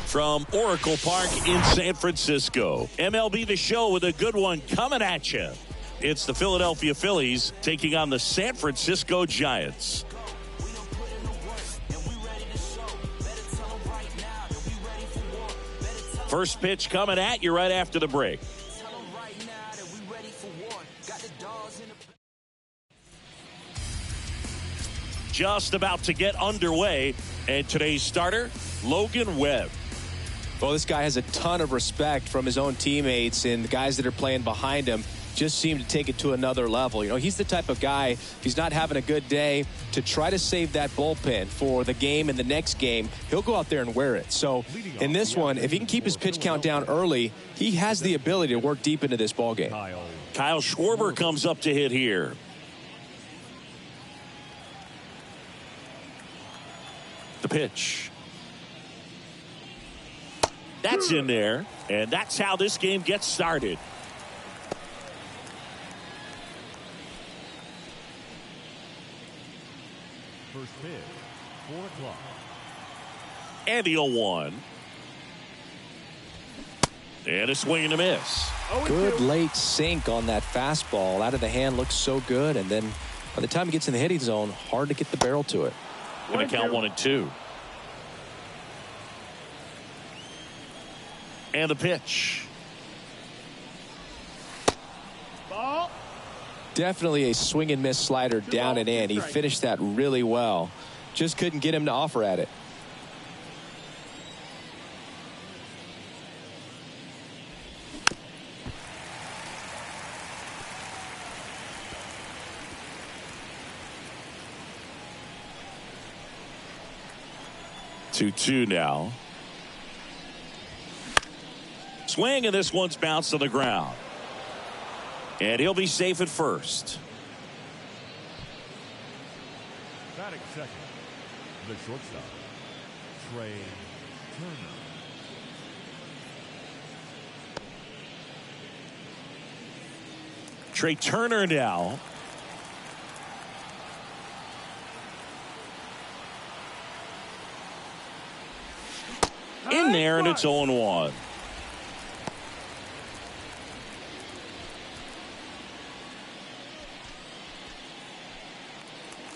From Oracle Park in San Francisco. MLB The Show with a good one coming at you. It's the Philadelphia Phillies taking on the San Francisco Giants. First pitch coming at you right after the break. Just about to get underway, and today's starter, Logan Webb. Well, this guy has a ton of respect from his own teammates, and the guys that are playing behind him just seem to take it to another level. You know, he's the type of guy, if he's not having a good day, to try to save that bullpen for the game and the next game, he'll go out there and wear it. So in this one, if he can keep his pitch count down early, he has the ability to work deep into this ball game. Kyle Schwarber comes up to hit here. The pitch. That's in there, and that's how this game gets started. First pitch, 4 o'clock. And the 0-1. And a swing and a miss. Good late sink on that fastball. Out of the hand, looks so good, and then by the time it gets in the hitting zone, hard to get the barrel to it. Going to count 1-2. And the pitch. Ball. Definitely a swing and miss slider down and in. He finished that really well. Just couldn't get him to offer at it. Two now. Swing, and this one's bounced to the ground. And he'll be safe at first. Batting second, the shortstop, Trey Turner. Trey Turner now. In there, and it's 0-1.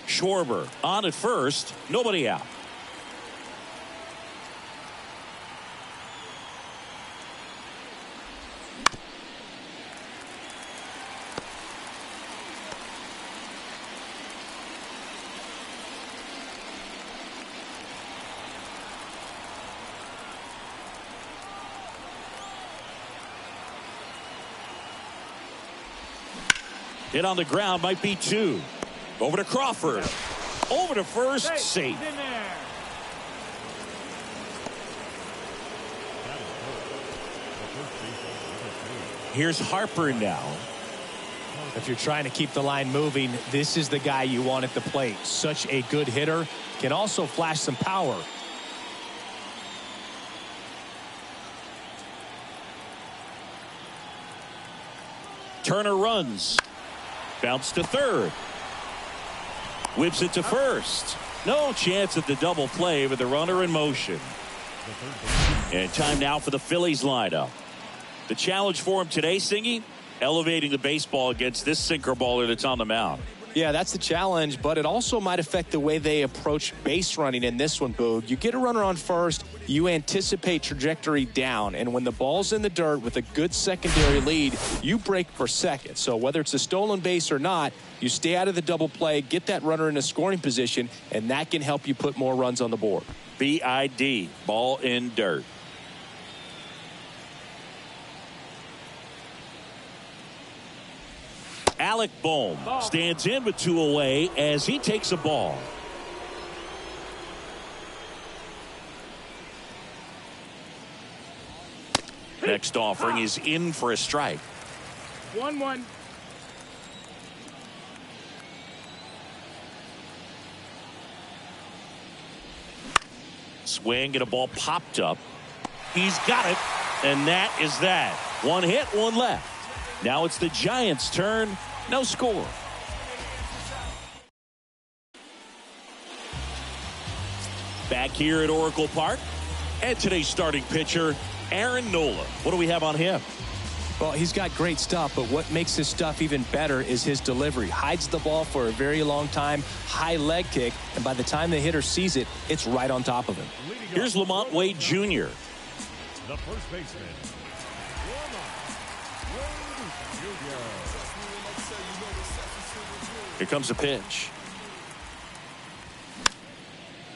Schwarber on at first, nobody out. Hit on the ground, might be 2. Over to Crawford. Over to first, safe. Here's Harper now. If you're trying to keep the line moving, this is the guy you want at the plate. Such a good hitter. Can also flash some power. Turner runs. Bounce to third. Whips it to first. No chance at the double play with the runner in motion. And time now for the Phillies lineup. The challenge for him today, Singy, elevating the baseball against this sinker baller that's on the mound. Yeah, that's the challenge, but it also might affect the way they approach base running in this one, Boog. You get a runner on first, you anticipate trajectory down, and when the ball's in the dirt with a good secondary lead, you break for second. So whether it's a stolen base or not, you stay out of the double play, get that runner in a scoring position, and that can help you put more runs on the board. BID, ball in dirt. Alec Bohm stands in with 2 away as he takes a ball. Next offering is in for a strike. 1-1. Swing and a ball popped up. He's got it, and that is that. 1 hit, 1 left. Now it's the Giants' turn. No score. Back here at Oracle Park. And today's starting pitcher, Aaron Nola. What do we have on him? Well, he's got great stuff, but what makes his stuff even better is his delivery. Hides the ball for a very long time, high leg kick, and by the time the hitter sees it, it's right on top of him. Here's Lamont Wade Jr. The first baseman, Here comes a pitch.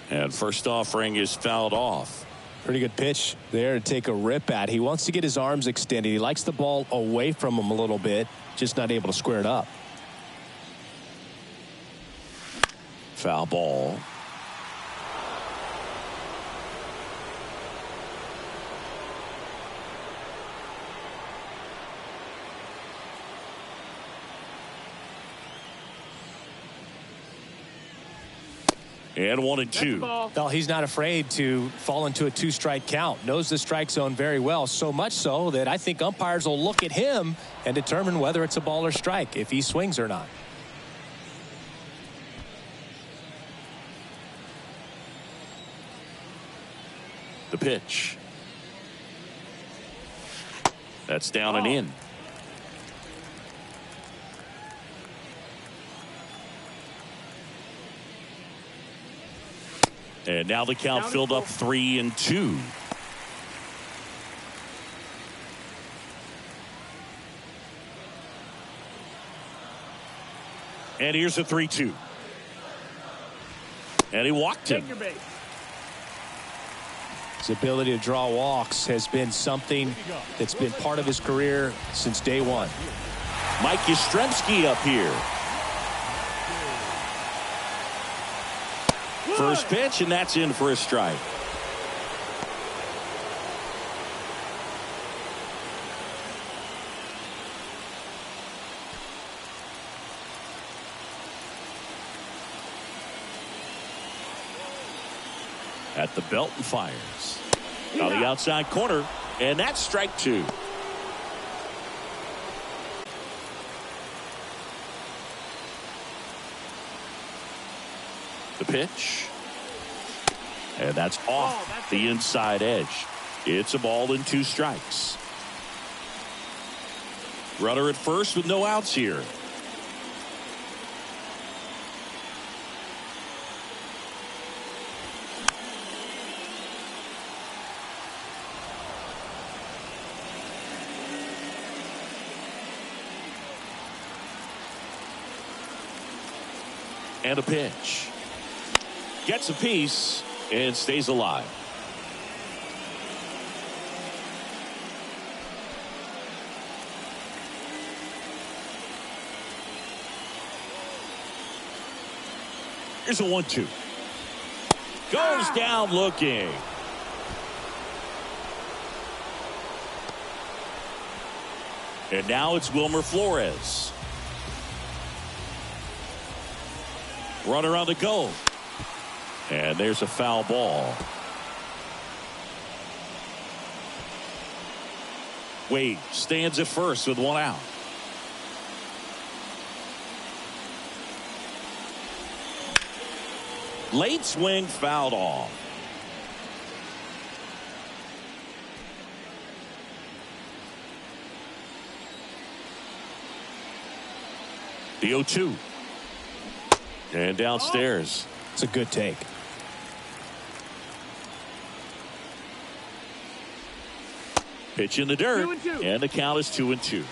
And first offering is fouled off. Pretty good pitch there to take a rip at. He wants to get his arms extended. He likes the ball away from him a little bit, just not able to square it up. Foul ball. And 1-2. Well, he's not afraid to fall into a two-strike count. Knows the strike zone very well, so much so that I think umpires will look at him and determine whether it's a ball or strike, if he swings or not. The pitch. That's down and in. And now the count filled up 3-2. And here's a 3-2. And he walked him. His ability to draw walks has been something that's been part of his career since day one. Mike Yastrzemski up here. First pitch, and that's in for a strike. At the belt and fires. On the outside corner, and that's strike two. The pitch. And that's off the inside edge. It's a ball and 2 strikes. Runner at first with no outs here. And a pitch. Gets a piece and stays alive. Here's a 1-2. Goes down looking. And now it's Wilmer Flores. Runner on the go. And there's a foul ball. Wade stands at first with 1 out. Late swing fouled off. The 0-2. And downstairs. It's a good take. Pitch in the dirt. 2-2. And the count is 2-2.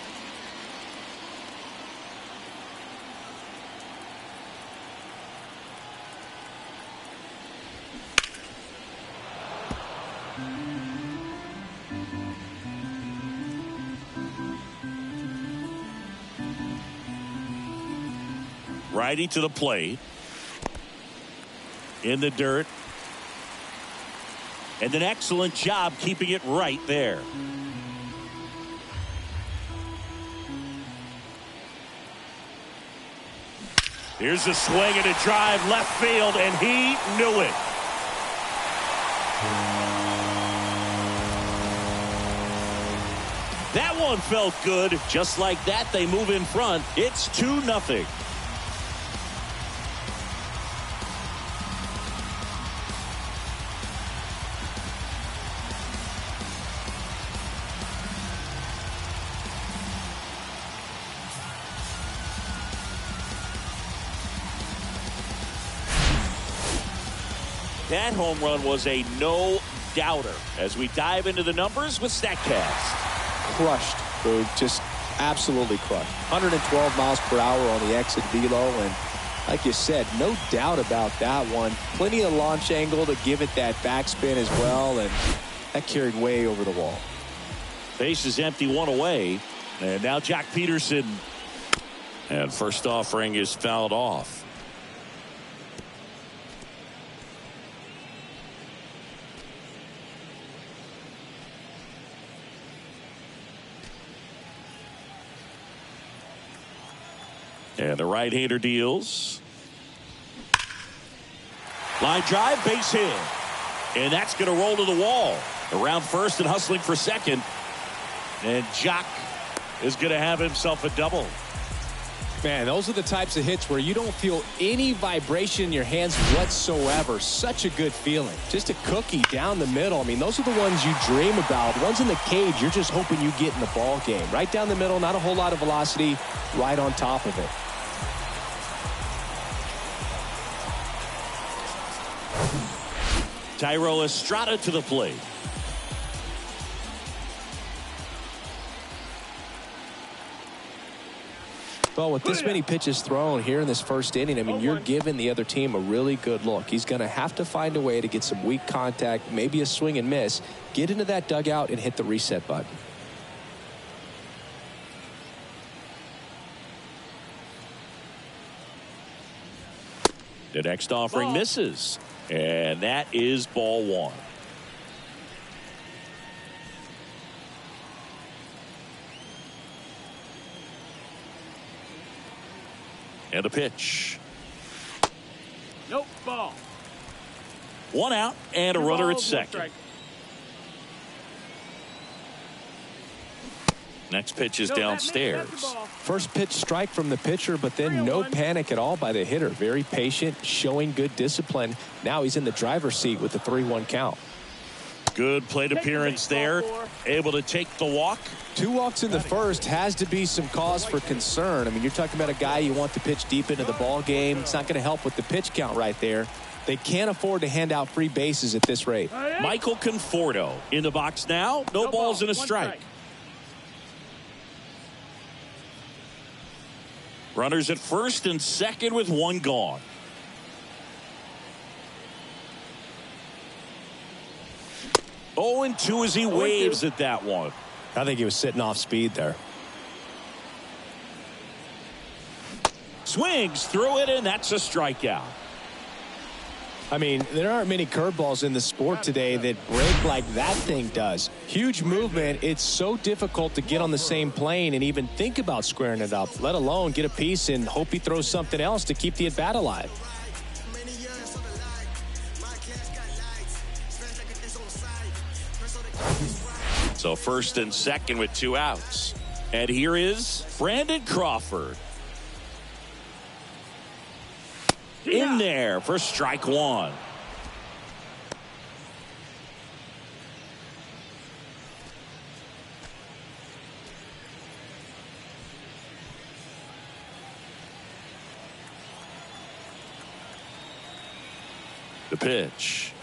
Righty to the plate. In the dirt. And an excellent job keeping it right there. Here's a swing and a drive left field, and he knew it. That one felt good. Just like that, they move in front. It's 2-0. That home run was a no-doubter. As we dive into the numbers with StatCast. Crushed, Boog. Just absolutely crushed. 112 miles per hour on the exit velo, and like you said, no doubt about that one. Plenty of launch angle to give it that backspin as well, and that carried way over the wall. Base is empty, one away. And now Jack Peterson. And first offering is fouled off. And the right-hander deals. Line drive, base hit. And that's going to roll to the wall. Around first and hustling for second. And Jock is going to have himself a double. Man, those are the types of hits where you don't feel any vibration in your hands whatsoever. Such a good feeling. Just a cookie down the middle. I mean, those are the ones you dream about. The ones in the cage, you're just hoping you get in the ball game. Right down the middle, not a whole lot of velocity, right on top of it. Thairo Estrada to the plate. Well, with this many pitches thrown here in this first inning, I mean, you're giving the other team a really good look. He's going to have to find a way to get some weak contact, maybe a swing and miss, get into that dugout and hit the reset button. The next offering misses. And that is ball one. And a pitch. Nope, ball. One out and a runner at second. Next pitch is downstairs. First pitch strike from the pitcher, but then no panic at all by the hitter. Very patient, showing good discipline. Now he's in the driver's seat with the 3-1 count. Good plate appearance there. Able to take the walk. 2 walks in the first has to be some cause for concern. I mean, you're talking about a guy you want to pitch deep into the ball game. It's not going to help with the pitch count right there. They can't afford to hand out free bases at this rate. Michael Conforto in the box now. No balls and a strike. Runners at first and second with one gone. Oh, and 2 as he waves at that one. I think he was sitting off speed there. Swings through it, and that's a strikeout. I mean, there aren't many curveballs in the sport today that break like that thing does. Huge movement. It's so difficult to get on the same plane and even think about squaring it up, let alone get a piece and hope he throws something else to keep the at-bat alive. So first and second with 2 outs. And here is Brandon Crawford. In there for strike 1. The pitch.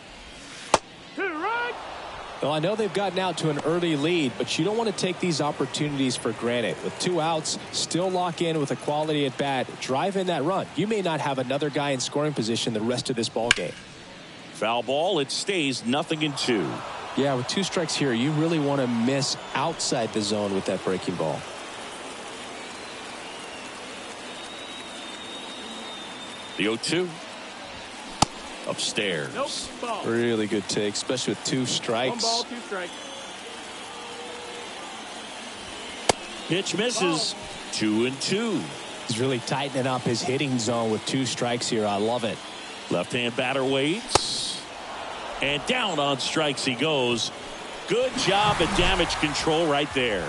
Well, I know they've gotten out to an early lead, but you don't want to take these opportunities for granted. With 2 outs, still lock in with a quality at bat, drive in that run. You may not have another guy in scoring position the rest of this ball game. Foul ball. It stays 0-2. Yeah, with 2 strikes here, you really want to miss outside the zone with that breaking ball. The 0-2. Upstairs. Nope, ball. Really good take, especially with 2 strikes. 1 ball, 2 strikes. Pitch misses. 2-2. He's really tightening up his hitting zone with 2 strikes here. I love it. Left-hand batter waits. And down on strikes he goes. Good job at damage control right there.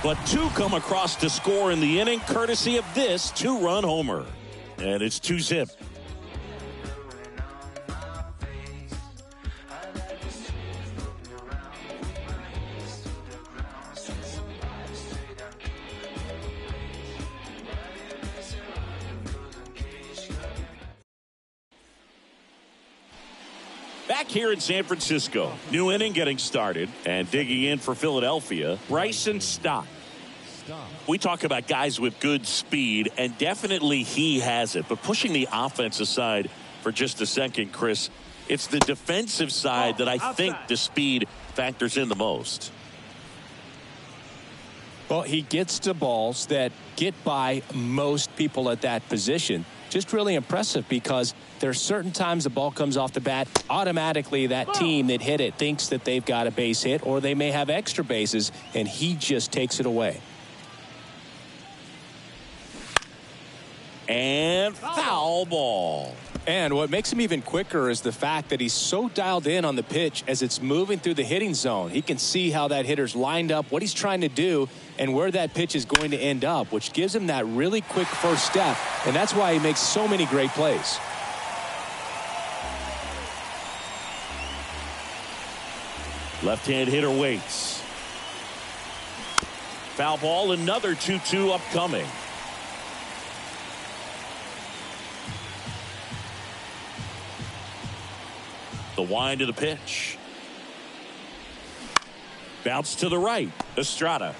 But 2 come across to score in the inning, courtesy of this 2-run homer. And it's 2-zip. Back here in San Francisco, new inning getting started, and digging in for Philadelphia, Bryson Stott. We talk about guys with good speed, and definitely he has it. But pushing the offense aside for just a second, Chris, it's the defensive side that I think the speed factors in the most. Well, he gets to balls that get by most people at that position. Just really impressive because there are certain times the ball comes off the bat, automatically that team that hit it thinks that they've got a base hit or they may have extra bases, and he just takes it away. And foul ball. And what makes him even quicker is the fact that he's so dialed in on the pitch as it's moving through the hitting zone. He can see how that hitter's lined up, what he's trying to do, and where that pitch is going to end up, which gives him that really quick first step, and that's why he makes so many great plays. Left-hand hitter waits. Foul ball, another 2-2 upcoming. The wind of the pitch. Bounce to the right. Estrada.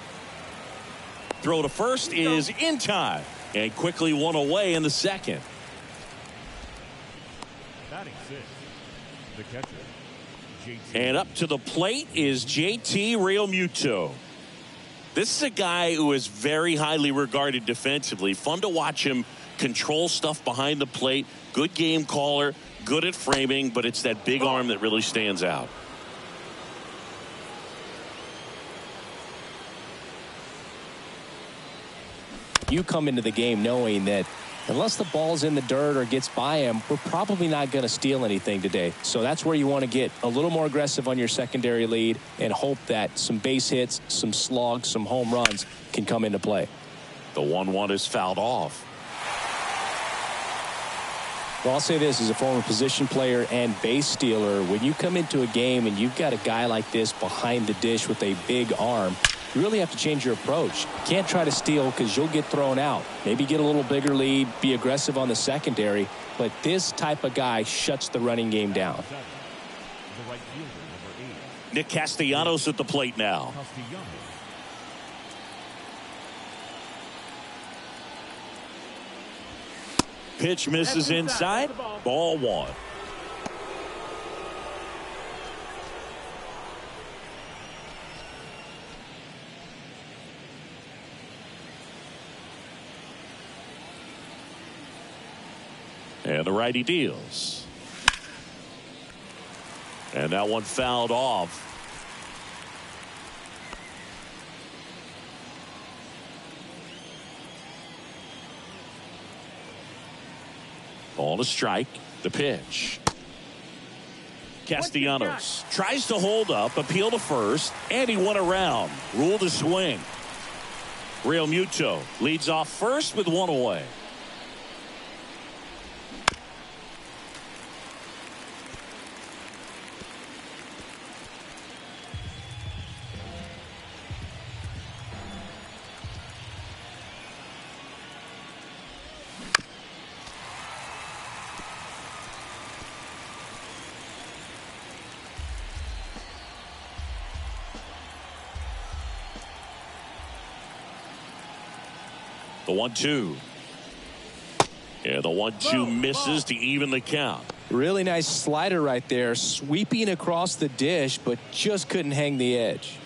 Throw to first is in time. And quickly one away in the second. Batting six, the catcher. And up to the plate is JT Realmuto. This is a guy who is very highly regarded defensively. Fun to watch him control stuff behind the plate. Good game caller. Good at framing, but it's that big arm that really stands out. You come into the game knowing that unless the ball's in the dirt or gets by him, we're probably not going to steal anything today. So that's where you want to get a little more aggressive on your secondary lead and hope that some base hits, some slugs, some home runs can come into play. The 1-1 is fouled off. Well, I'll say this as a former position player and base stealer. When you come into a game and you've got a guy like this behind the dish with a big arm, you really have to change your approach. You can't try to steal because you'll get thrown out. Maybe get a little bigger lead, be aggressive on the secondary, but this type of guy shuts the running game down. Nick Castellanos at the plate now. Pitch misses inside. Ball one. And the righty deals. And that one fouled off. Ball to strike. The pitch. Castellanos tries to hold up, appeal to first, and he went around. Rule to swing. Realmuto leads off first with one away. The 1-2. Yeah, the 1-2 misses to even the count. Really nice slider right there, sweeping across the dish, but just couldn't hang the edge.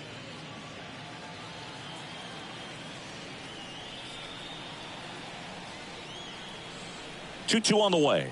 Two on the way.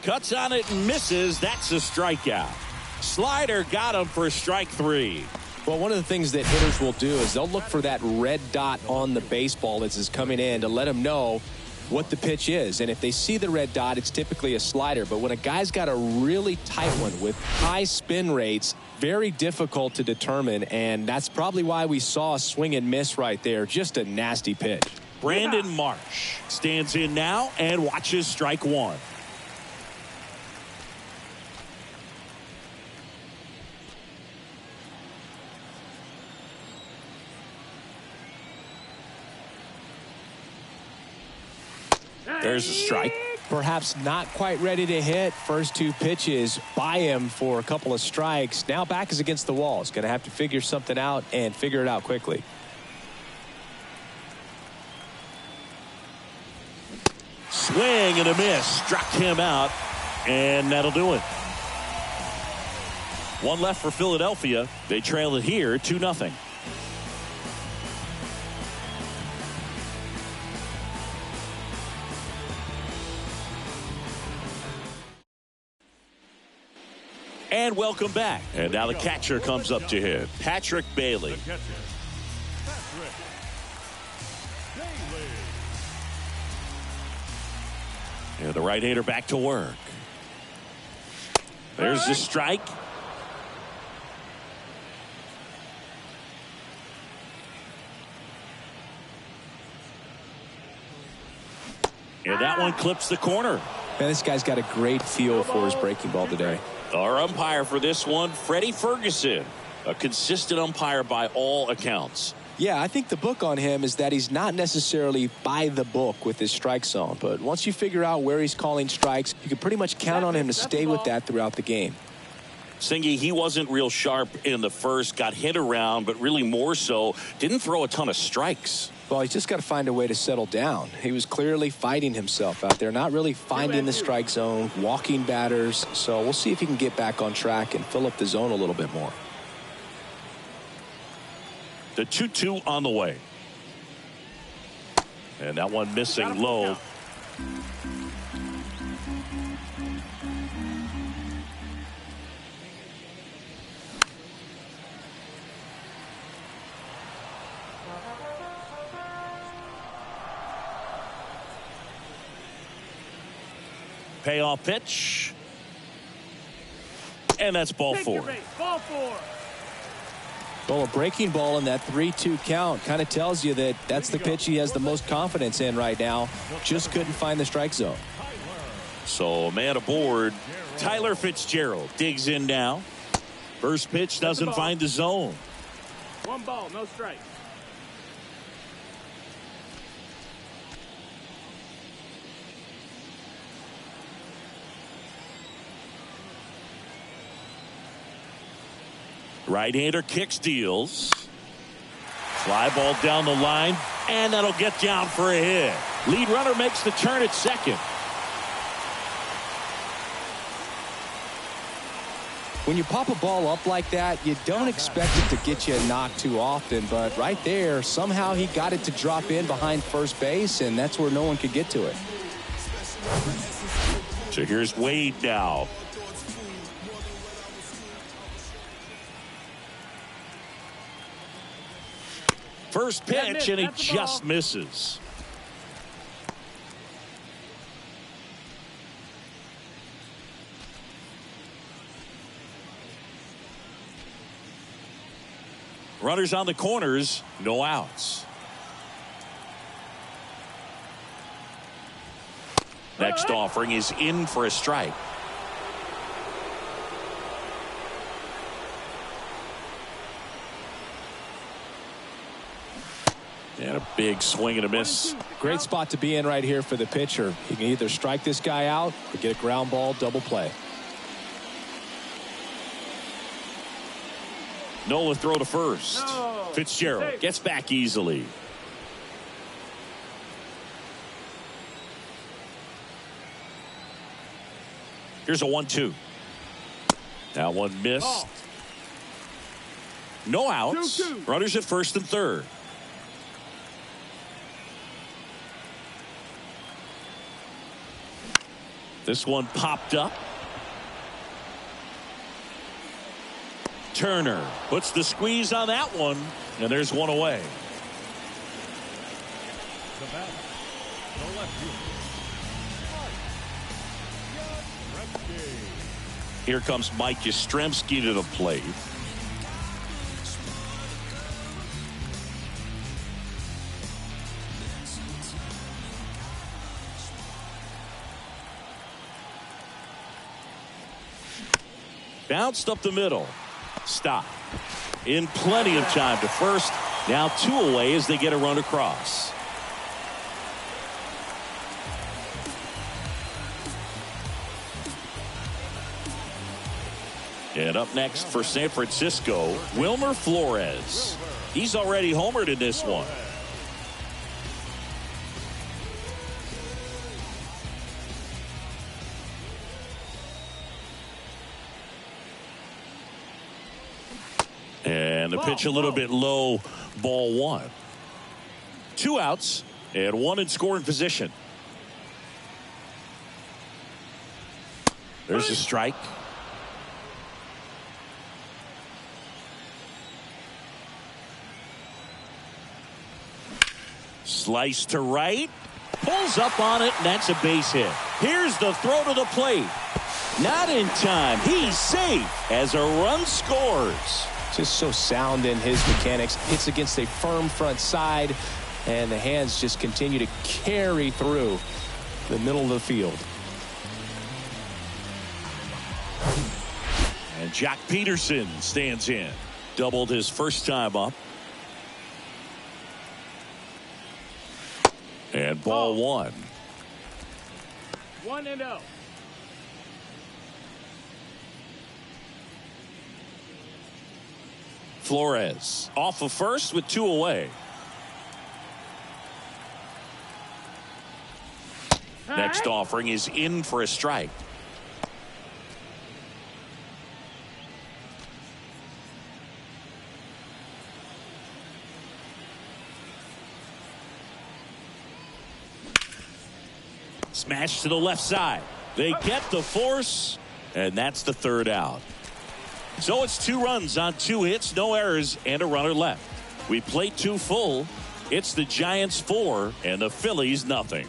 Cuts on it and misses. That's a strikeout. Slider got him for strike three. Well, one of the things that hitters will do is they'll look for that red dot on the baseball as it's coming in to let them know what the pitch is. And if they see the red dot, it's typically a slider. But when a guy's got a really tight one with high spin rates, very difficult to determine. And that's probably why we saw a swing and miss right there. Just a nasty pitch. Brandon Marsh stands in now and watches strike one. There's a strike. perhaps not quite ready to hit. First two pitches by him for a couple of strikes. Now back is against the wall. He's going to have to figure something out and figure it out quickly. Swing and a miss. Struck him out, and that'll do it. One left for Philadelphia. They trail it here 2-0. And welcome back. And now the catcher comes up to hit. Patrick Bailey. The catcher, Patrick Bailey. And the right-hander back to work. There's the strike. And that one clips the corner. Man, this guy's got a great feel for his breaking ball today. Our umpire for this one, Freddie Ferguson, a consistent umpire by all accounts. Yeah, I think the book on him is that he's not necessarily by the book with his strike zone. But once you figure out where he's calling strikes, you can pretty much count on him to stay with that throughout the game. Singy, he wasn't real sharp in the first, got hit around, but really more so, didn't throw a ton of strikes. Well, he's just got to find a way to settle down. He was clearly fighting himself out there, not really finding the strike zone, walking batters. So we'll see if he can get back on track and fill up the zone a little bit more. The 2-2 on the way. And that one missing low. Payoff pitch. And that's ball four. Ball four. Well, a breaking ball in that 3-2 count kind of tells you that that's the pitch he has the most confidence in right now. Just couldn't find the strike zone. So man aboard. Tyler Fitzgerald digs in now. First pitch doesn't find the zone. 1 ball, no strike. Right-hander kicks, deals. Fly ball down the line, and that'll get down for a hit. Lead runner makes the turn at second. When you pop a ball up like that, you don't expect it to get you a knock too often, but right there, somehow he got it to drop in behind first base, and that's where no one could get to it. So here's Wade now. First pitch, and he just misses. Runners on the corners, no outs. Next offering is in for a strike. And a big swing and a miss. Great spot to be in right here for the pitcher. He can either strike this guy out or get a ground ball double play. Nola throw to first. No. Fitzgerald gets back easily. Here's a 1-2. That one missed. No outs. 2-2. Runners at first and third. This one popped up. Turner puts the squeeze on that one, and there's one away. The batter, the left fielder, Here comes Mike Yastrzemski to the plate. Bounced up the middle. Stop. In plenty of time to first. Now 2 away as they get a run across. And up next for San Francisco, Wilmer Flores. He's already homered in this one. And the pitch a little bit low, ball one. 2 outs and 1 in scoring position. There's a strike. Slice to right. Pulls up on it, and that's a base hit. Here's the throw to the plate. Not in time. He's safe as a run scores. Just so sound in his mechanics. Hits against a firm front side, and the hands just continue to carry through the middle of the field. And Jack Peterson stands in. Doubled his first time up. And ball one. 1-0. Flores off of first with 2 away. Next offering is in for a strike. Smash to the left side. They get the force, and that's the 3rd out. So it's 2 runs on 2 hits, no errors, and a runner left. We played 2 full. It's the Giants 4 and the Phillies nothing.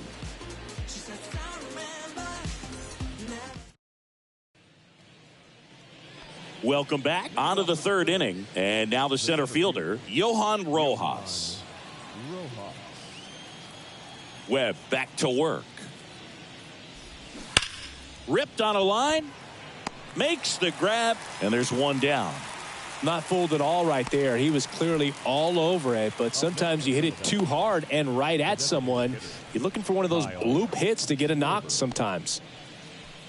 Welcome back. On to the 3rd inning, and now the center fielder, Johan Rojas. Webb back to work. Ripped on a line. Makes the grab, and there's 1 down. Not fooled at all right there. He was clearly all over it, but sometimes you hit it too hard and right at someone. You're looking for one of those bloop hits to get a knock sometimes.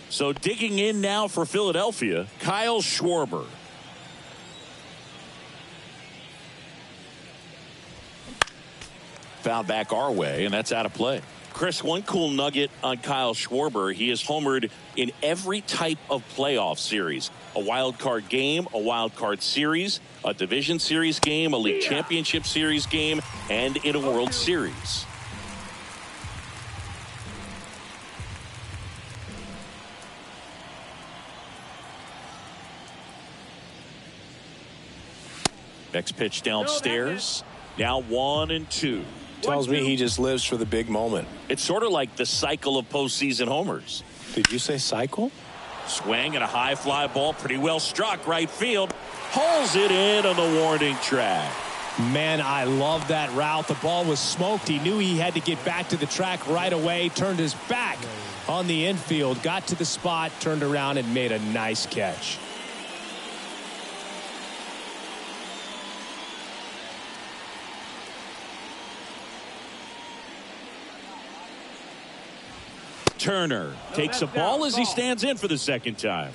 So digging in now for Philadelphia, Kyle Schwarber. Foul back our way, and that's out of play. Chris, one cool nugget on Kyle Schwarber. He has homered in every type of playoff series. A wild card game, a wild card series, a division series game, a league championship series game, and in a World Series. Next pitch downstairs. Now 1-2. Tells me he just lives for the big moment. It's sort of like the cycle of postseason homers. Did you say cycle? Swing and a high fly ball, pretty well struck right field. Hauls it in on the warning track. Man, I love that route. The ball was smoked. He knew he had to get back to the track right away. Turned his back on the infield. Got to the spot, turned around, and made a nice catch. Turner takes a ball as he stands in for the 2nd time.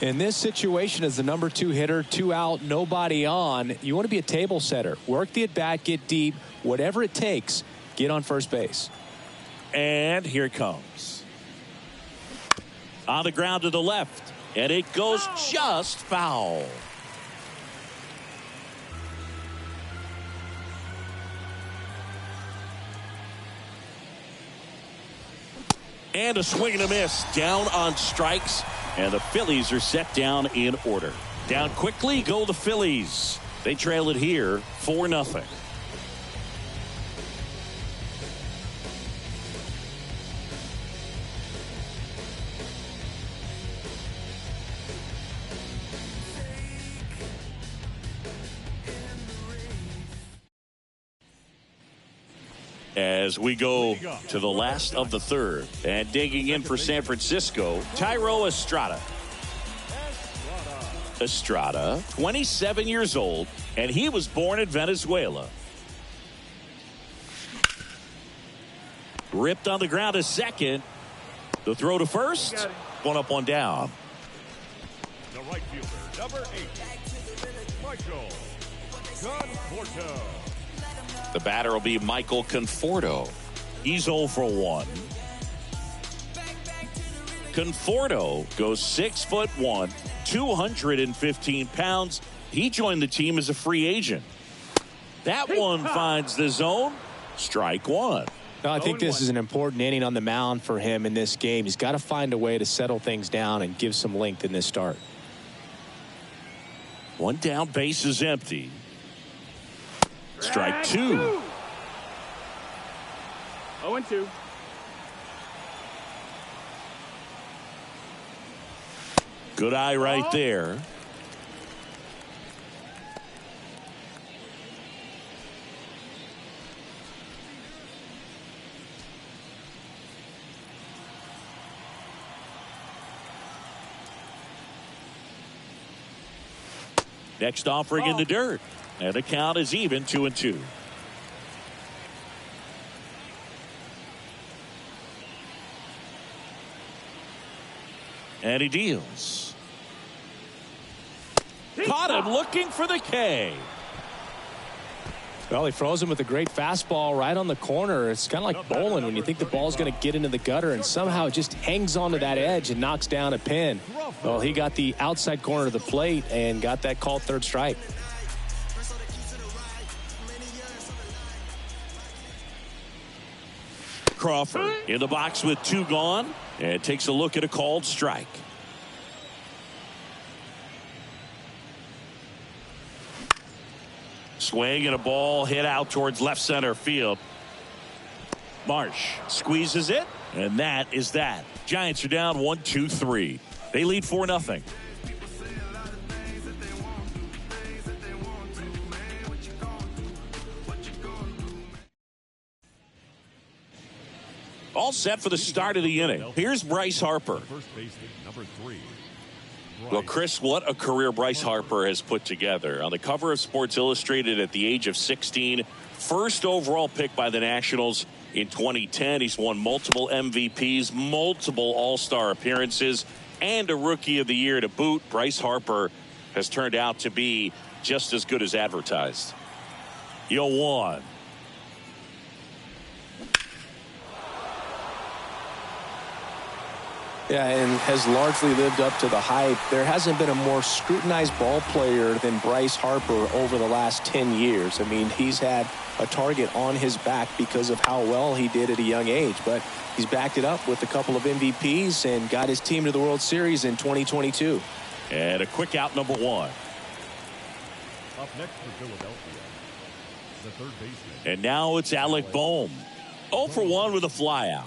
In this situation, as the number 2 hitter, 2 out, nobody on, you want to be a table setter. Work the at-bat, get deep, whatever it takes, get on first base. And here it comes. On the ground to the left, and it goes just foul. And a swing and a miss. Down on strikes. And the Phillies are set down in order. Down quickly go the Phillies. They trail it here 4-0. As we go to the last of the 3rd, and digging in for San Francisco, Thairo Estrada. Estrada, 27 years old, and he was born in Venezuela. Ripped on the ground to second. The throw to first. One up, one down. The right fielder, number 8, Michael Conforto. The batter will be Michael Conforto. He's 0 for 1. Conforto goes 6'1", 215 pounds. He joined the team as a free agent. That one finds the zone. Strike one. No, I think this is an important inning on the mound for him in this game. He's got to find a way to settle things down and give some length in this start. One down, base is empty. Strike two. 0-2. Good eye right there. Next offering in the dirt. And the count is even, 2-2. And he deals. Caught him looking for the K. Well, he froze him with a great fastball right on the corner. It's kind of like bowling when you think the ball's going to get into the gutter and somehow it just hangs onto that edge and knocks down a pin. Well, he got the outside corner of the plate and got that called third strike. Crawford in the box with 2 gone and takes a look at a called strike. Swing and a ball hit out towards left center field. Marsh squeezes it, and that is that. Giants are down 1-2-3. They lead 4-0. All set for the start of the inning. Here's Bryce Harper. First baseman, number 3. Well, Chris, what a career Bryce Harper has put together. On the cover of Sports Illustrated at the age of 16, first overall pick by the Nationals in 2010. He's won multiple MVPs, multiple All-Star appearances, and a Rookie of the Year to boot. Bryce Harper has turned out to be just as good as advertised. 0-1. Yeah, and has largely lived up to the hype. There hasn't been a more scrutinized ball player than Bryce Harper over the last 10 years. I mean, he's had a target on his back because of how well he did at a young age. But he's backed it up with a couple of MVPs and got his team to the World Series in 2022. And a quick out, number 1. Up next for Philadelphia, the third baseman. And now it's Alec Bohm. 0 for 1 with a flyout.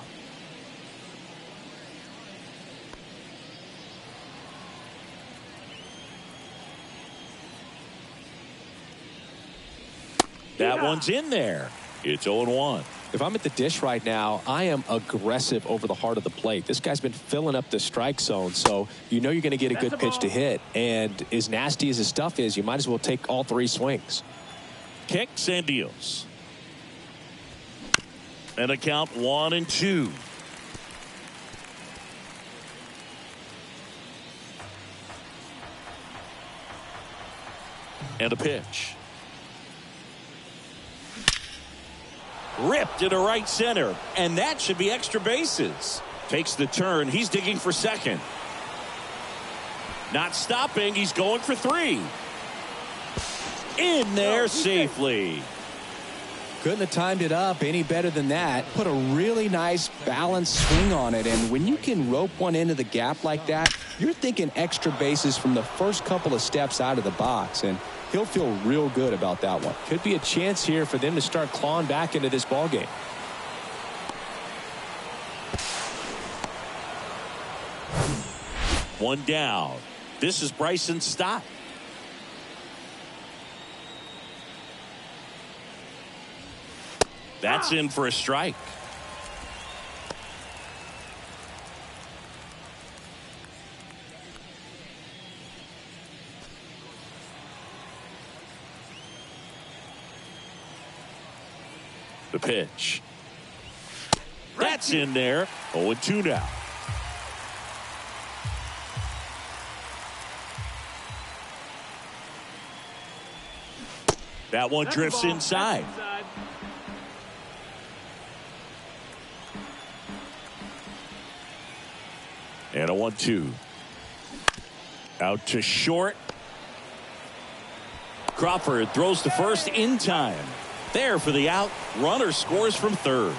That one's in there. It's 0-1. If I'm at the dish right now, I am aggressive over the heart of the plate. This guy's been filling up the strike zone, so you know you're going to get a good pitch to hit. And as nasty as his stuff is, you might as well take all 3 swings. Kicks and deals. And a count 1-2. And a pitch. Ripped into right center, and that should be extra bases. Takes the turn. He's digging for second. Not stopping. He's going for 3. In there safely. Couldn't have timed it up any better than that. Put a really nice balanced swing on it, and when you can rope one into the gap like that, you're thinking extra bases from the first couple of steps out of the box, and he'll feel real good about that one. Could be a chance here for them to start clawing back into this ball game. One down. This is Bryson's stop. That's in for a strike. The pitch. That's in there. 0-2 now. That one drifts inside. And a 1-2. Out to short. Crawford throws to first in time. There for the out. Runner scores from third.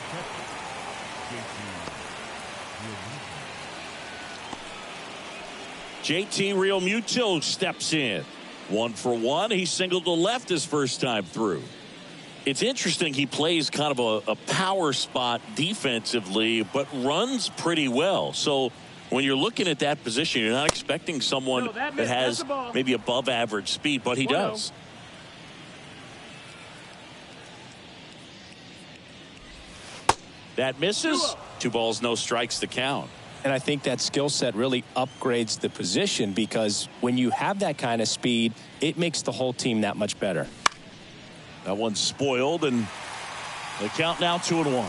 JT Realmuto steps in. 1 for 1. He singled to left his first time through. It's interesting he plays kind of a power spot defensively, but runs pretty well. So when you're looking at that position, you're not expecting someone that has maybe above average speed, but he does. That misses. 2 balls, no strikes to count. And I think that skill set really upgrades the position, because when you have that kind of speed, it makes the whole team that much better. That one's spoiled, and the count now 2-1.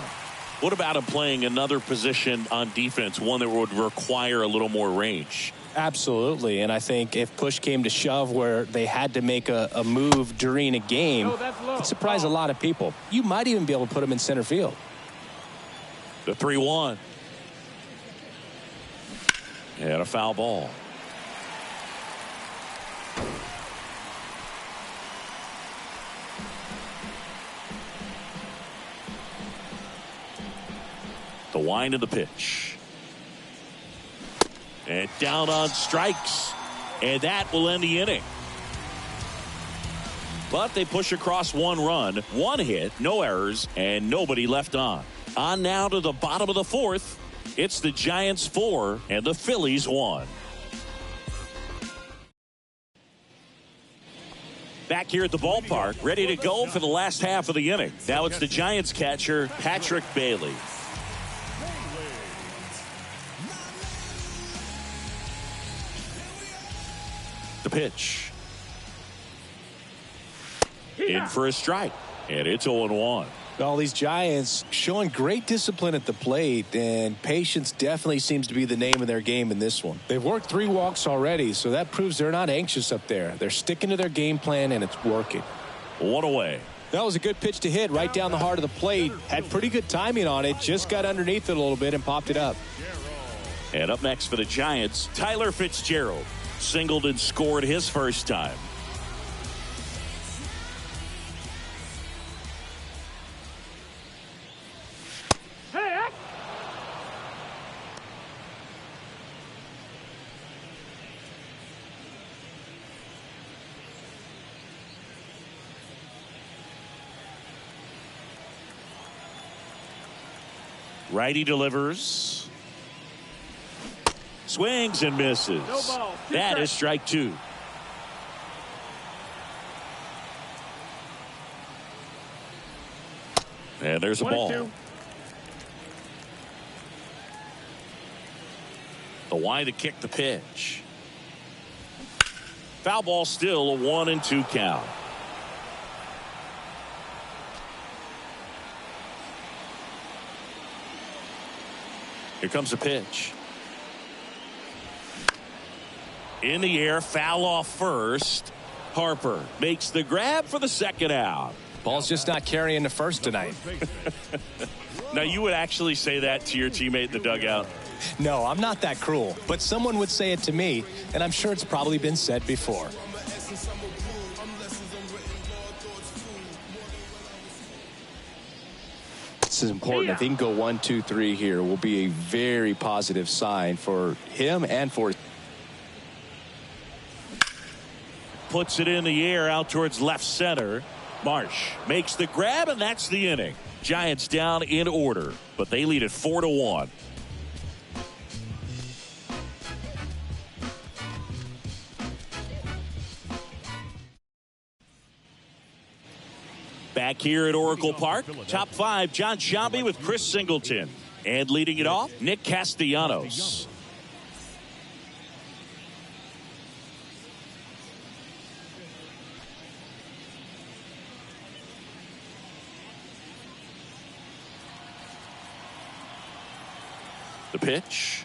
What about him playing another position on defense, one that would require a little more range? Absolutely, and I think if push came to shove where they had to make a move during a game, it'd surprise a lot of people. You might even be able to put him in center field. The 3-1. And a foul ball. The wind of the pitch. And down on strikes. And that will end the inning. But they push across 1 run, 1 hit, no errors, and nobody left on. On now to the bottom of the 4th. It's the Giants 4 and the Phillies 1. Back here at the ballpark, ready to go for the last half of the inning. Now it's the Giants catcher, Patrick Bailey. The pitch. In for a strike, and it's 0-1. All these Giants showing great discipline at the plate, and patience definitely seems to be the name of their game in this one. They've worked 3 walks already, so that proves they're not anxious up there. They're sticking to their game plan, and it's working. 1 away. That was a good pitch to hit right down the heart of the plate. Had pretty good timing on it. Just got underneath it a little bit and popped it up. And up next for the Giants, Tyler Fitzgerald. Singled and scored his first time. Righty delivers. Swings and misses. That is strike 2. And there's a ball. The wind to kick the pitch. Foul ball, still a 1-2 count. Here comes the pitch. In the air, foul off first. Harper makes the grab for the second out. Ball's just not carrying the first tonight. Now, you would actually say that to your teammate in the dugout? No, I'm not that cruel, but someone would say it to me, and I'm sure it's probably been said before. This is important. If he can go 1, 2, 3 here, will be a very positive sign for him and for. Puts it in the air out towards left center. Marsh makes the grab, and that's the inning. Giants down in order, but they lead at 4-1. Back here at Oracle Park, top 5, John Sciambi with Chris Singleton. And leading it off, Nick Castellanos. The pitch.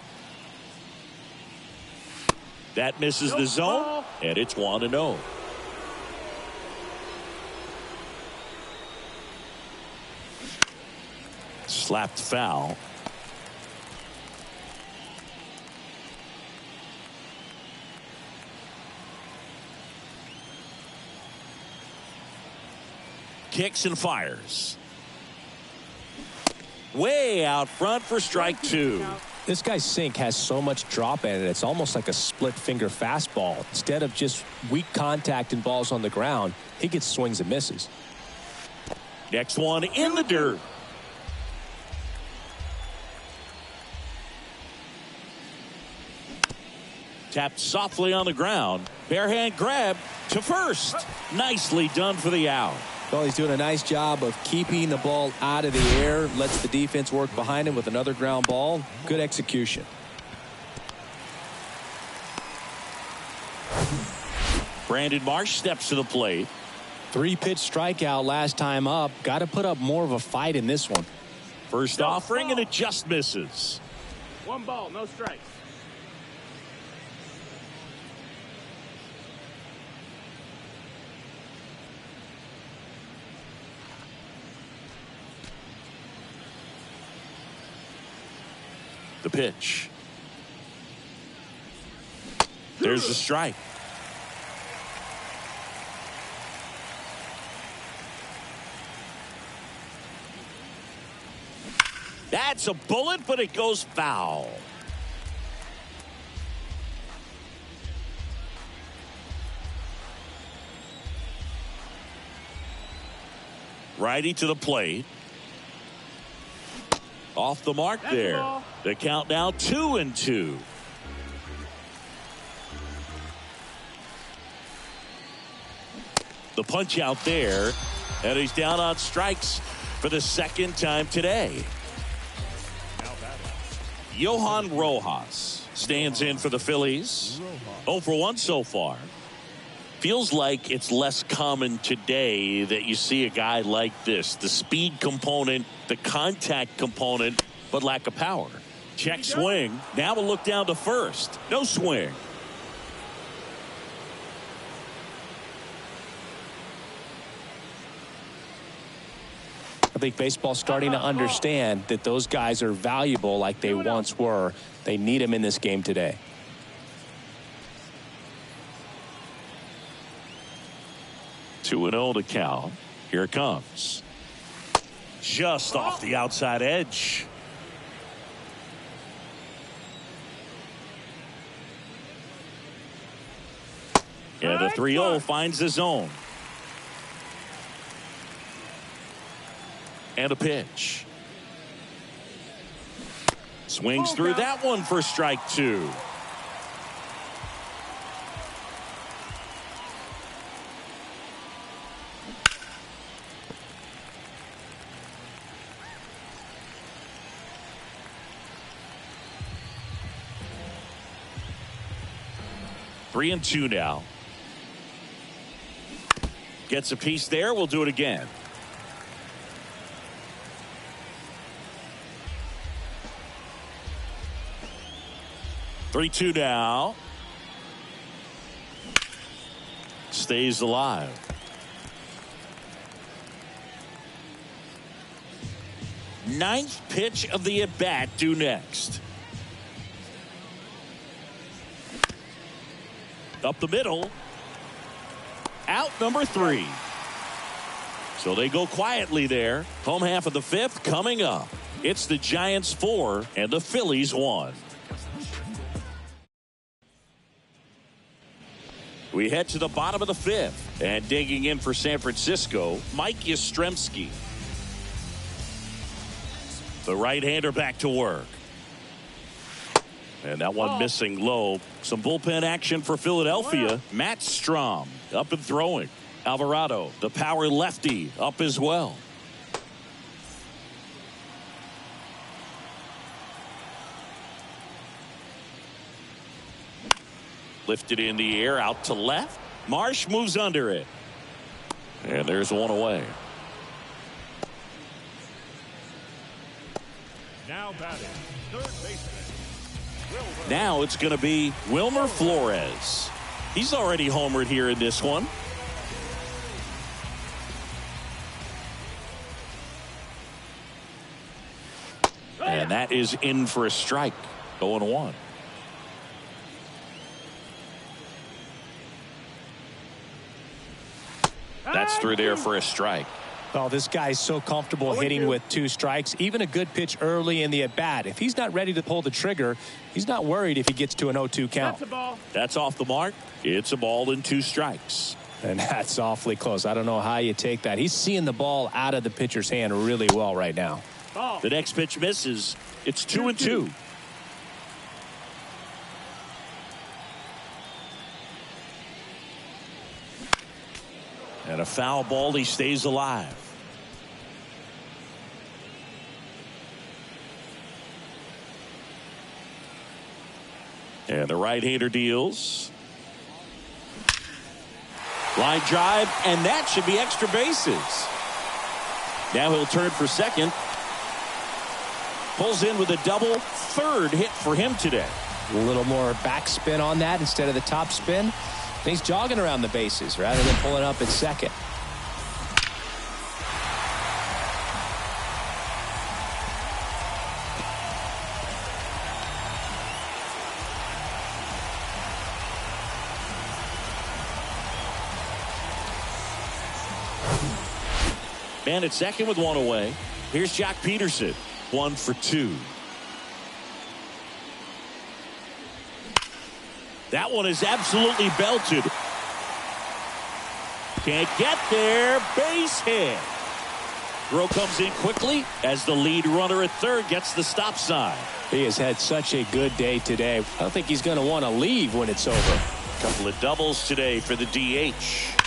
That misses the zone, and it's 1-0. Slapped foul. Kicks and fires. Way out front for strike 2. This guy's sink has so much drop in it. It's almost like a split finger fastball. Instead of just weak contact and balls on the ground, he gets swings and misses. Next one in the dirt. Tapped softly on the ground. Bare hand grab to first. Nicely done for the out. Well, he's doing a nice job of keeping the ball out of the air. Lets the defense work behind him with another ground ball. Good execution. Brandon Marsh steps to the plate. 3-pitch strikeout last time up. Got to put up more of a fight in this one. First offering, and it just misses. 1 ball, no strikes. The pitch. There's the strike. That's a bullet, but it goes foul. Righty to the plate. Off the mark there. The count now 2-2. The punch out there, and he's down on strikes for the second time today. Johan Rojas stands in for the Phillies. 0 for 1 so far. Feels like it's less common today that you see a guy like this. The speed component, the contact component, but lack of power. Check swing. Now we'll look down to first. No swing. I think baseball's starting to understand that those guys are valuable like they once were. They need them in this game today. Two and 0 to count. Here it comes. Just off the outside edge. And the 3-0 finds the zone. And a pitch. Swings through that one for strike 2. Three and 2 now. Gets a piece there. We'll do it again. 3-2 now. Stays alive. Ninth pitch of the at-bat due next. Up the middle. Out number 3. So they go quietly there. Home half of the 5th coming up. It's the Giants 4 and the Phillies 1. We head to the bottom of the 5th, and digging in for San Francisco, Mike Yastrzemski. The right-hander back to work. And that one missing low. Some bullpen action for Philadelphia. Matt Strom up and throwing. Alvarado, the power lefty, up as well. Lifted in the air out to left. Marsh moves under it. And there's one away. Now batting, third baseman. Now it's going to be Wilmer Flores. He's already homered here in this one. And that is in for a strike. 0-1. That's through there for a strike. Oh, this guy's so comfortable hitting with 2 strikes. Even a good pitch early in the at-bat. If he's not ready to pull the trigger, he's not worried if he gets to an 0-2 count. That's a ball. That's off the mark. It's a ball and 2 strikes. And that's awfully close. I don't know how you take that. He's seeing the ball out of the pitcher's hand really well right now. Ball. The next pitch misses. It's 2-2. And a foul ball. He stays alive. And the right-hander deals. Line drive, and that should be extra bases. Now he'll turn for second. Pulls in with a double. Third hit for him today. A little more backspin on that instead of the top spin. He's jogging around the bases rather than pulling up at second. Man at second with 1 away. Here's Jack Peterson. 1 for 2. That one is absolutely belted. Can't get there. Base hit. Throw comes in quickly as the lead runner at third gets the stop sign. He has had such a good day today. I don't think he's going to want to leave when it's over. Couple of doubles today for the DH.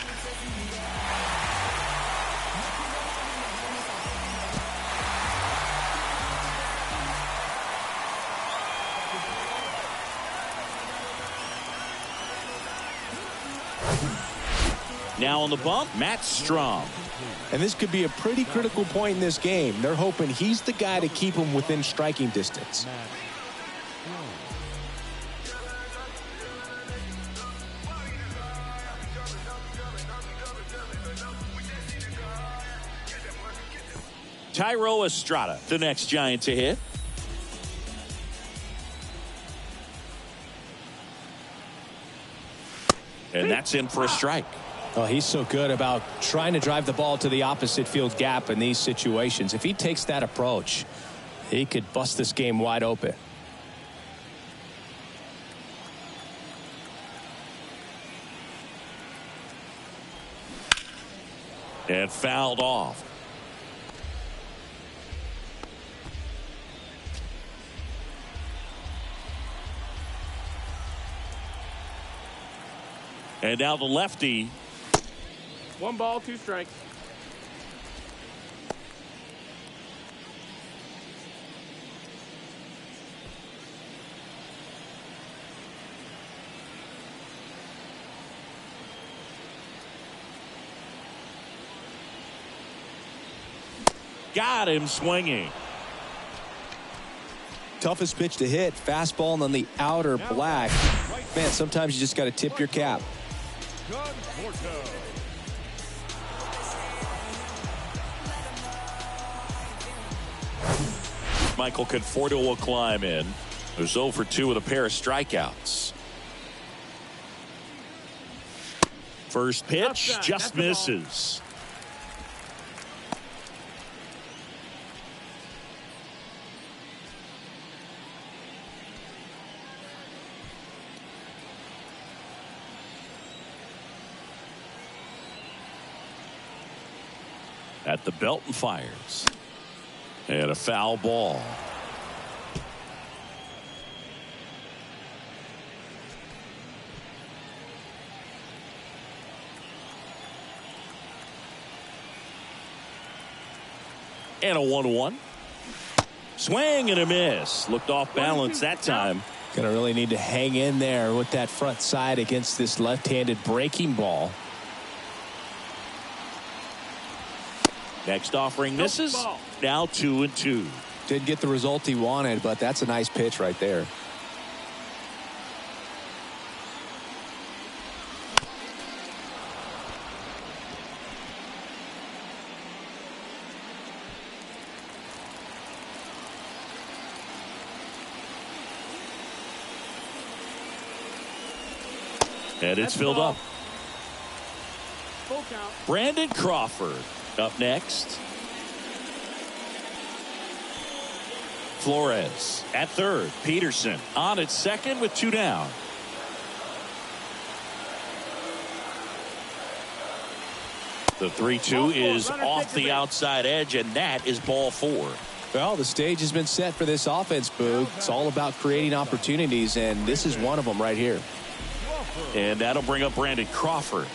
Now on the bump, Matt Strom. And this could be a pretty critical point in this game. They're hoping he's the guy to keep him within striking distance. Tyro Estrada, the next Giant to hit. And that's in for a strike. Oh, he's so good about trying to drive the ball to the opposite field gap in these situations. If he takes that approach, he could bust this game wide open. And fouled off. And now the lefty. 1 ball, 2 strikes. Got him swinging. Toughest pitch to hit. Fastball on the outer black. Man, sometimes you just got to tip your cap. Michael Conforto will climb in. There's 0 for 2 with a pair of strikeouts. First pitch just misses. At the belt and fires. And a foul ball. And a 1-1. Swing and a miss. Looked off balance that time. Gonna really need to hang in there with that front side against this left-handed breaking ball. Next offering misses. Now 2-2. Didn't get the result he wanted, but that's a nice pitch right there. And it's filled up. Full count. Brandon Crawford up next. Flores at third. Peterson on at second with 2 down. The 3-2 is off the outside edge, and that is ball 4. Well, the stage has been set for this offense, Boog. It's all about creating opportunities, and this is one of them right here. And that'll bring up Brandon Crawford.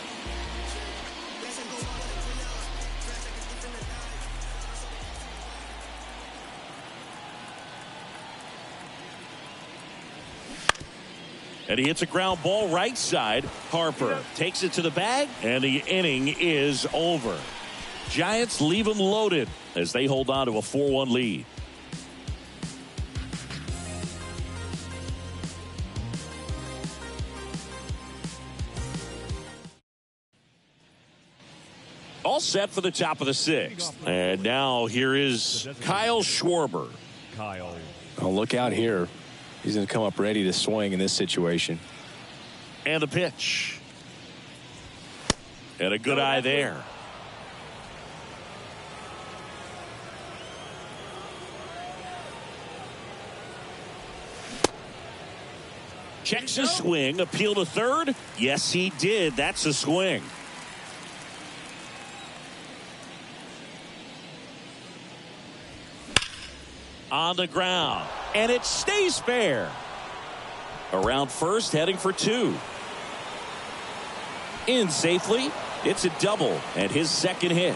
And he hits a ground ball right side. Harper takes it to the bag, and the inning is over. Giants leave them loaded as they hold on to a 4-1 lead. All set for the top of the 6th. And now here is Kyle Schwarber. Kyle. Oh, look out here. He's going to come up ready to swing in this situation. And the pitch. And a good eye there. Checks his swing. Appeal to third. Yes, he did. That's a swing. On the ground, and it stays fair. Around first, heading for 2. In safely. It's a double and his second hit.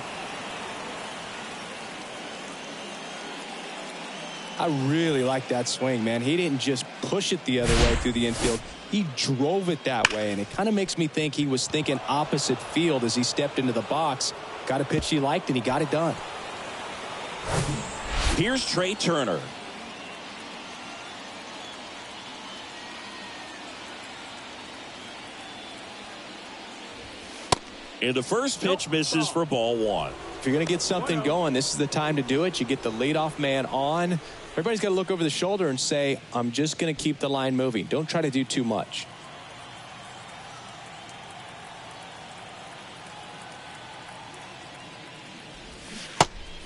I really like that swing, man. He didn't just push it the other way through the infield. He drove it that way, and it kind of makes me think he was thinking opposite field as he stepped into the box. Got a pitch he liked, and he got it done. Here's Trey Turner. And the first pitch misses for ball 1. If you're going to get something going, this is the time to do it. You get the leadoff man on. Everybody's got to look over the shoulder and say, I'm just going to keep the line moving. Don't try to do too much.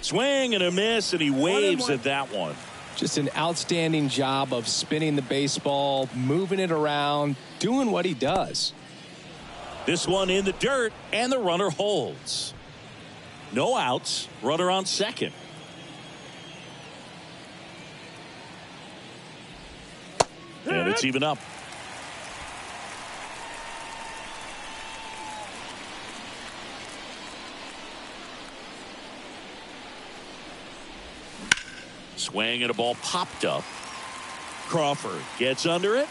Swing and a miss, and he waves at that one. Just an outstanding job of spinning the baseball, moving it around, doing what he does. This one in the dirt, and the runner holds. No outs, runner on second. And it's even up. Swing and a ball popped up. Crawford gets under it.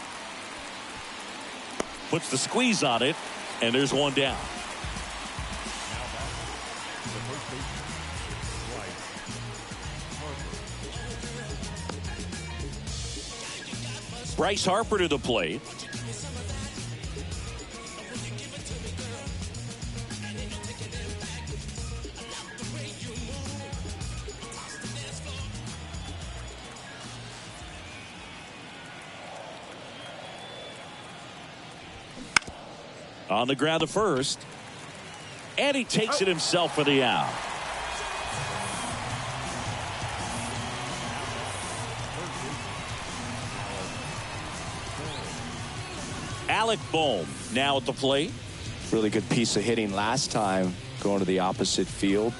Puts the squeeze on it. And there's one down. Bryce Harper to the plate. On the ground to first. And he takes it himself for the out. Alec Bohm now at the plate. Really good piece of hitting last time, going to the opposite field.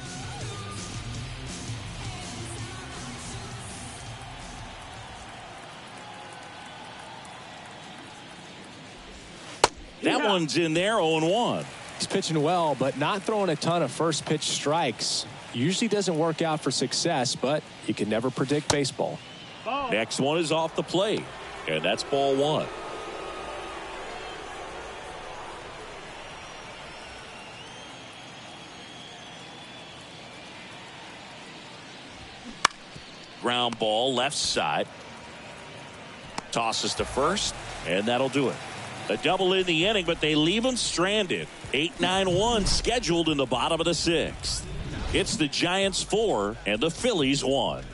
That one's in there, 0-1. He's pitching well, but not throwing a ton of first pitch strikes. Usually doesn't work out for success, but you can never predict baseball. Next one is off the plate, and that's ball 1. Ground ball left side. Tosses to first, and that'll do it. A double in the inning, but they leave him stranded. 8-9-1 scheduled in the bottom of the sixth. It's the Giants 4 and the Phillies 1.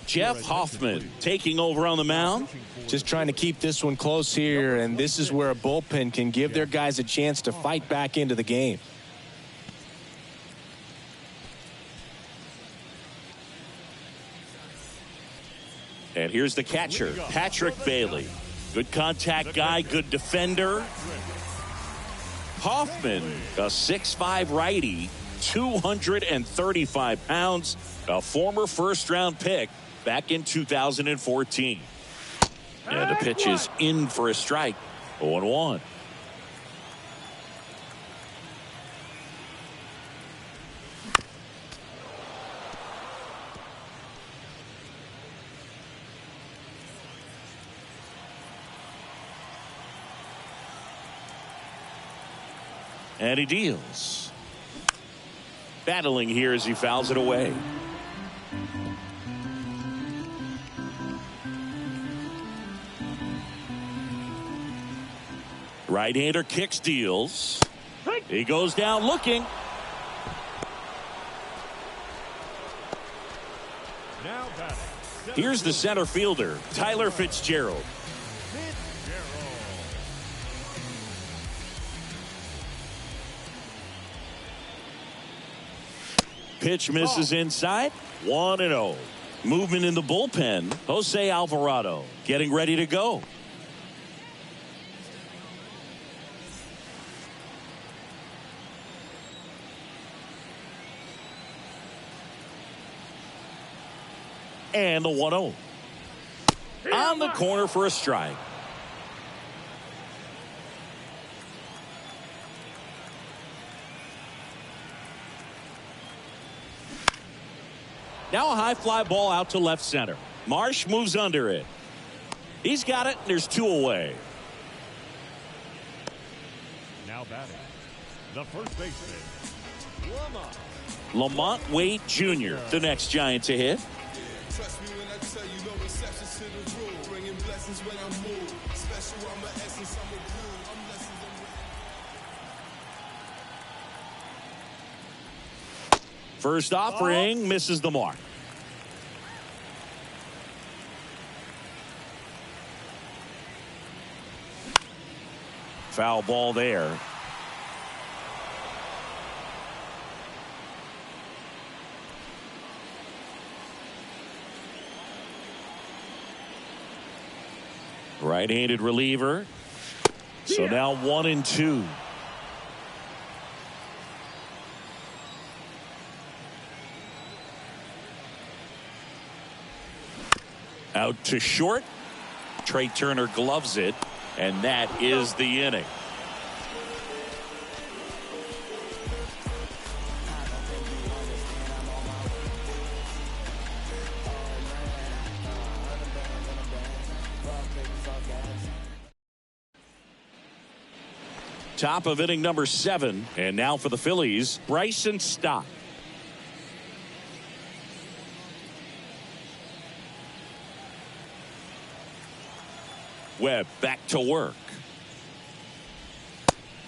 Jeff Hoffman taking over on the mound. Just trying to keep this one close here, and this is where a bullpen can give their guys a chance to fight back into the game. And here's the catcher, Patrick Bailey. Good contact guy, good defender. Hoffman, a 6'5" righty, 235 pounds, a former first-round pick back in 2014. And the pitch is in for a strike. 0-1. And he deals. Battling here as he fouls it away. Right-hander kicks, deals. He goes down looking. Now batting. Here's the center fielder, Tyler Fitzgerald. Pitch misses inside. 1-0. Movement in the bullpen. Jose Alvarado getting ready to go. And the 1-0. On the corner for a strike. Now a high fly ball out to left center. Marsh moves under it. He's got it, and there's 2 away. Now batting. The first baseman, Lamont Wade Jr., the next Giant to hit. Trust me when I tell you no exceptions to the rule. Bringing blessings when I move. Special, I'm an essence, I'm a rule. I'm lessons, I'm First offering misses the mark. Foul ball there. Right-handed reliever. So now 1-2. Out to short. Trey Turner gloves it, and that is the inning. Top of inning number 7, and now for the Phillies, Bryson Stott. Webb back to work.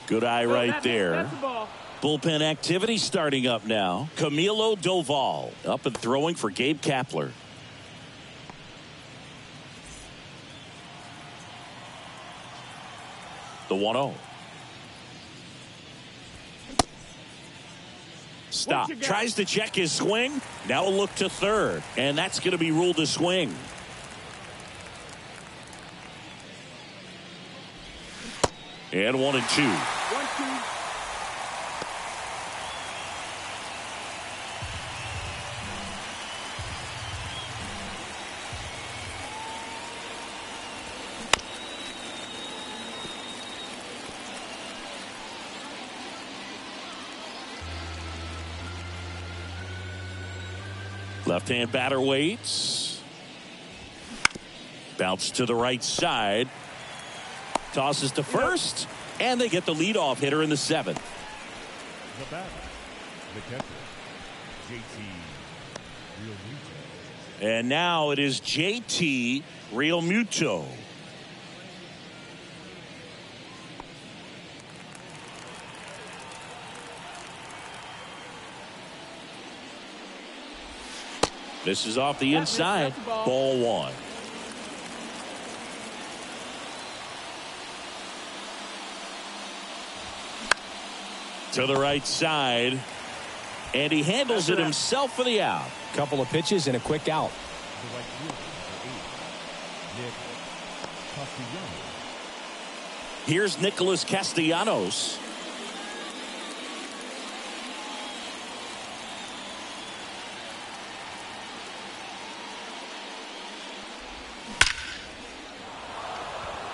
Good eye right there. Bullpen activity starting up now. Camilo Doval up and throwing for Gabe Kapler. The 1-0. Stop. Tries to check his swing. Now a look to third. And that's going to be ruled a swing. And 1-2. 1-2. Left-hand batter waits. Bounce to the right side. Tosses to first, and they get the leadoff hitter in the 7th. The batter, the catcher, JT Realmuto. And now it is JT Realmuto. This is off the inside. Ball 1. To the right side, and he handles it himself for the out. Couple of pitches and a quick out. The right fielder for 8, Nick Castellanos. Here's Nicholas Castellanos.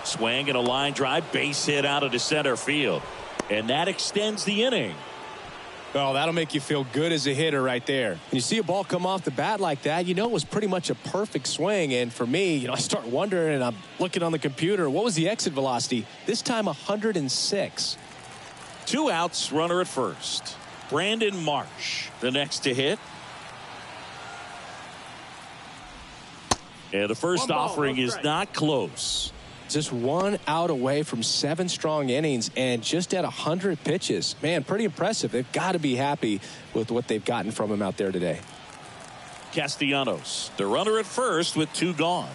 Swing and a line drive, base hit out of center field. And that extends the inning. Oh, that'll make you feel good as a hitter right there. When you see a ball come off the bat like that, you know it was pretty much a perfect swing. And for me, I start wondering, and I'm looking on the computer, what was the exit velocity? This time 106. 2 outs, runner at first. Brandon Marsh, the next to hit. And the first offering is not close. Just 1 out away from 7 strong innings and just at 100 pitches. Man, pretty impressive. They've got to be happy with what they've gotten from him out there today. Castellanos, the runner at first with 2 gone.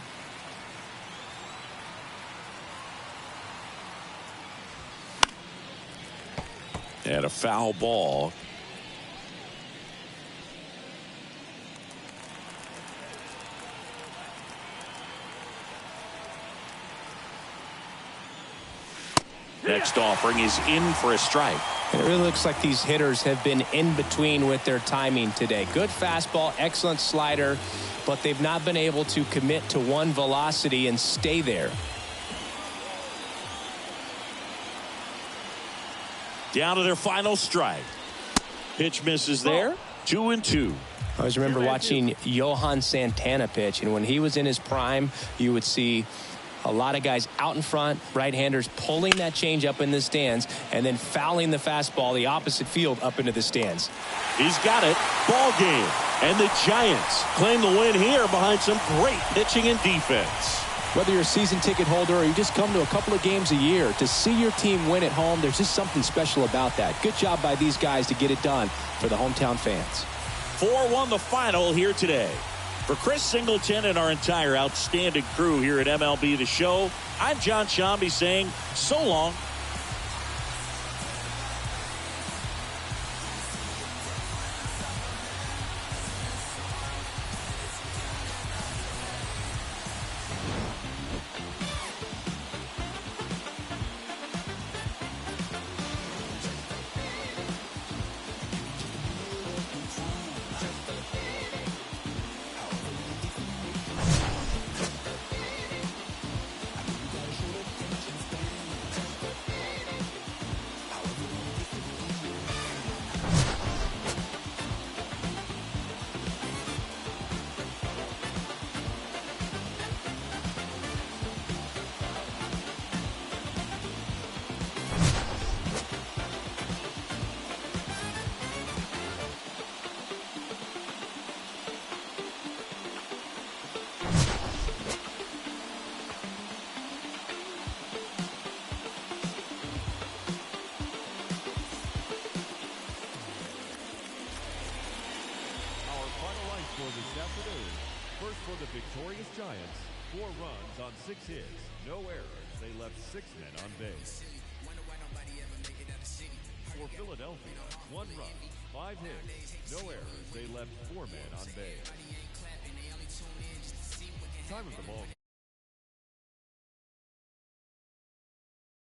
And a foul ball. Next offering is in for a strike. It really looks like these hitters have been in between with their timing today. Good fastball, excellent slider, but they've not been able to commit to one velocity and stay there. Down to their final strike. Pitch misses there. 2-2. I always remember watching Johan Santana pitch, and when he was in his prime, you would see a lot of guys out in front, right-handers pulling that change up in the stands and then fouling the fastball the opposite field up into the stands. He's got it. Ball game. And the Giants claim the win here behind some great pitching and defense. Whether you're a season ticket holder or you just come to a couple of games a year, to see your team win at home, there's just something special about that. Good job by these guys to get it done for the hometown fans. 4-1 the final here today. For Chris Singleton and our entire outstanding crew here at MLB The Show, I'm John Shambi saying so long. First for the victorious Giants, 4 runs on 6 hits, no errors. They left 6 men on base. For Philadelphia, 1 run, 5 hits, no errors. They left 4 men on base. Time of the ball.